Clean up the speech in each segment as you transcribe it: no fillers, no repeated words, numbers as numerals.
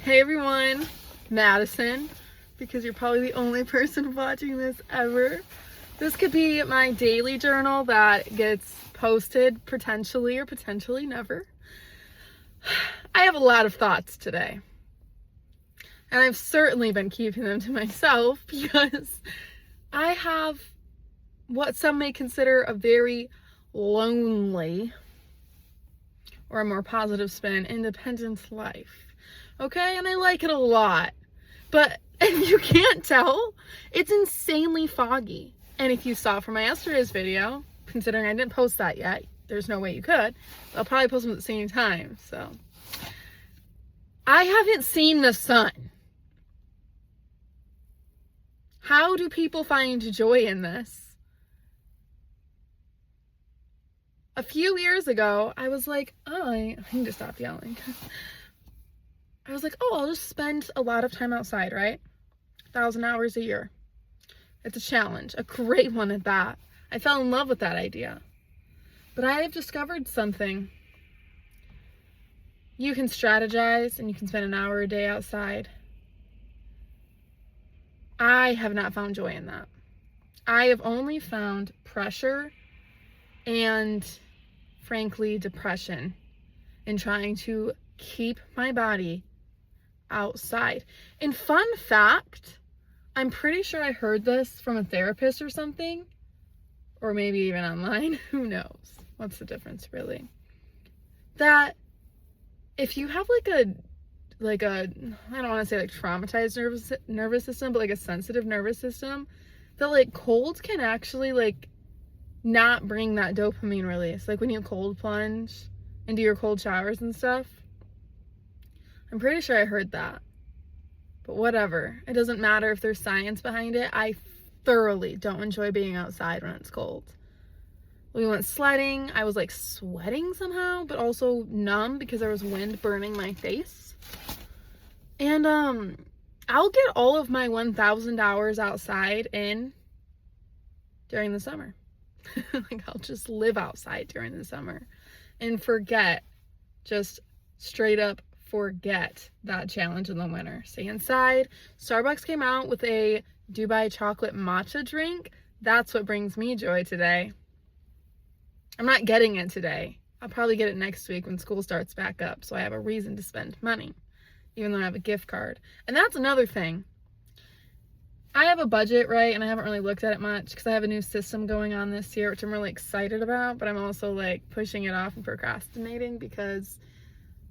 Hey everyone, Madison, because you're probably the only person watching this ever. This could be my daily journal that gets posted potentially or potentially never. I have a lot of thoughts today. And I've certainly been keeping them to myself because I have what some may consider a very lonely, or a more positive spin, independent life. Okay, and I like it a lot. But if you can't tell, it's insanely foggy. And if you saw from my yesterday's video, considering I didn't post that yet, there's no way you could, I'll probably post them at the same time. So I haven't seen the sun. How do people find joy in this? A few years ago, I was like, oh, I need to stop yelling. I was like, oh, I'll just spend a lot of time outside, right? 1,000 hours a year. It's a challenge, a great one at that. I fell in love with that idea. But I have discovered something. You can strategize and you can spend an hour a day outside. I have not found joy in that. I have only found pressure and, frankly, depression in trying to keep my body outside. And fun fact, I'm pretty sure I heard this from a therapist or something, or maybe even online, who knows? What's the difference really? That if you have like a I don't want to say like traumatized nervous system, but like a sensitive nervous system, that like cold can actually like not bring that dopamine release. Like when you cold plunge and do your cold showers and stuff. I'm pretty sure I heard that. But whatever. It doesn't matter if there's science behind it. I thoroughly don't enjoy being outside when it's cold. We went sledding. I was like sweating somehow, but also numb because there was wind burning my face. And I'll get all of my 1,000 hours outside in during the summer. Like I'll just live outside during the summer and just straight up forget that challenge in the winter. Stay inside. Starbucks came out with a Dubai chocolate matcha drink. That's what brings me joy today. I'm not getting it today. I'll probably get it next week when school starts back up, so I have a reason to spend money, even though I have a gift card. And that's another thing. I have a budget, right? And I haven't really looked at it much because I have a new system going on this year, which I'm really excited about, but I'm also like pushing it off and procrastinating because,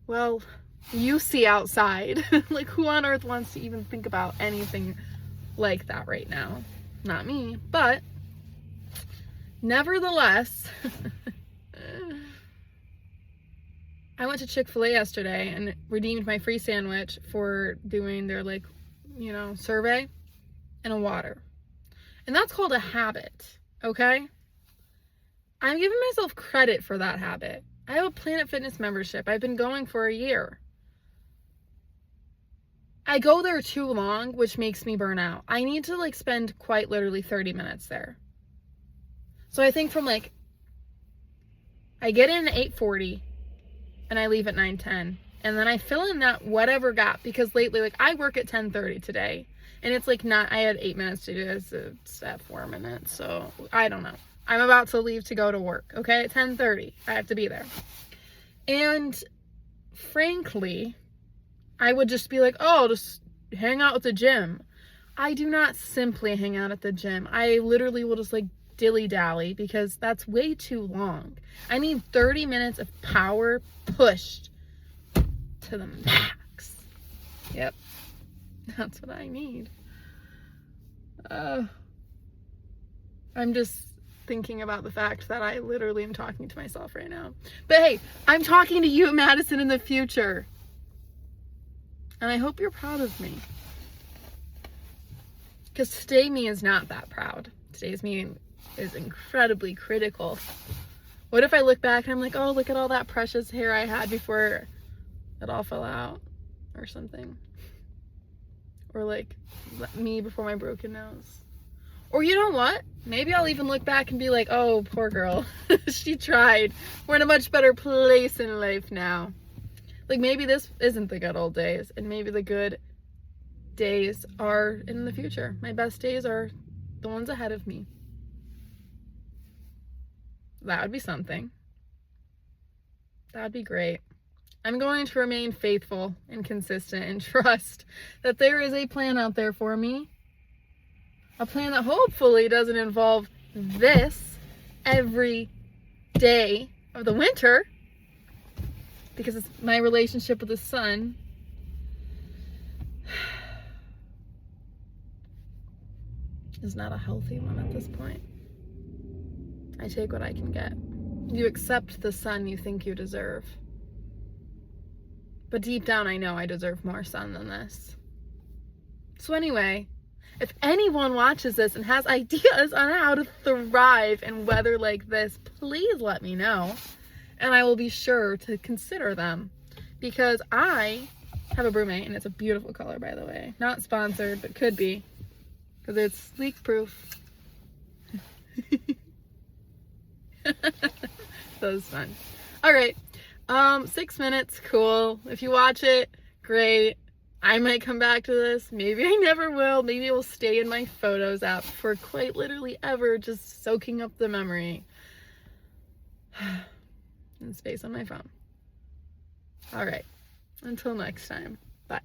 well, you see outside. Like who on earth wants to even think about anything like that right now? Not me, but nevertheless, I went to Chick-fil-A yesterday and redeemed my free sandwich for doing their survey and a water. And that's called a habit, okay? I'm giving myself credit for that habit. I have a Planet Fitness membership. I've been going for a year. I go there too long, which makes me burn out. I need to spend quite literally 30 minutes there. So I think from I get in at 8:40 and I leave at 9:10. And then I fill in that whatever gap because lately, I work at 10:30 today. And it's I had 8 minutes to do this. It's at 4 minutes. So I don't know. I'm about to leave to go to work. Okay. At 10:30, I have to be there. And frankly, I would just be like, oh, just hang out at the gym. I do not simply hang out at the gym. I literally will just dilly-dally because that's way too long. I need 30 minutes of power pushed to the max. Yep. That's what I need. I'm just thinking about the fact that I literally am talking to myself right now. But hey, I'm talking to you, Madison, in the future. And I hope you're proud of me. Because today me is not that proud. Today's me is incredibly critical. What if I look back and I'm like, oh, look at all that precious hair I had before it all fell out or something. Or me before my broken nose. Or you know what? Maybe I'll even look back and be like, oh, poor girl. She tried. We're in a much better place in life now. Like, maybe this isn't the good old days, and maybe the good days are in the future. My best days are the ones ahead of me. That would be something. That would be great. I'm going to remain faithful and consistent and trust that there is a plan out there for me. A plan that hopefully doesn't involve this every day of the winter, because it's my relationship with the sun is not a healthy one at this point. I take what I can get. You accept the sun you think you deserve. But deep down, I know I deserve more sun than this. So anyway, if anyone watches this and has ideas on how to thrive in weather like this, please let me know. And I will be sure to consider them. Because I have a brewmate, and it's a beautiful color, by the way. Not sponsored, but could be. Because it's leak proof. That was fun. All right. 6 minutes, cool. If you watch it, great. I might come back to this. Maybe I never will. Maybe it will stay in my Photos app for quite literally ever, just soaking up the memory and space on my phone. All right. Until next time. Bye.